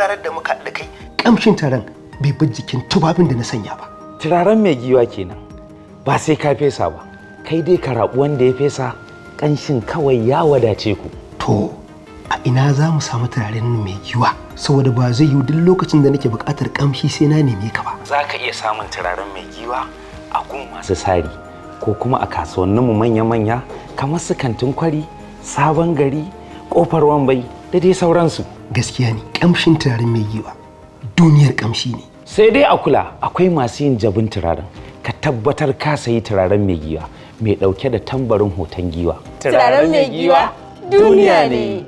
ranar da muka da kai kamshin turaren bai bar jikin tubabin da na sanya ba. Turaren mai giwa kenan. Ba sai ka fesa ba. Kai dai ka rabu wanda ya fesa kanshin kawai ya wadace ku. To a ina za mu samu turaren mai giwa? Saboda ba zai yi duk lokacin da nake buƙatar kamshi sai na neme ka ba. Za ka iya samun turaren mai giwa a gun masu sari ko kuma a kasuwanninmu manya-manya kamar su kantin kwari, sabon gari, kofar wambai da dai sauransu. Gaskiya ne kamshin turaren mai giwa duniyar kamshi ne. Sai dai a kula akwai masu yin jabin turaren. Ka tabbatar ka sayi turaren mai giwa mai ɗauke da tambarin hoton giwa. Turaren mai giwa duniya ne.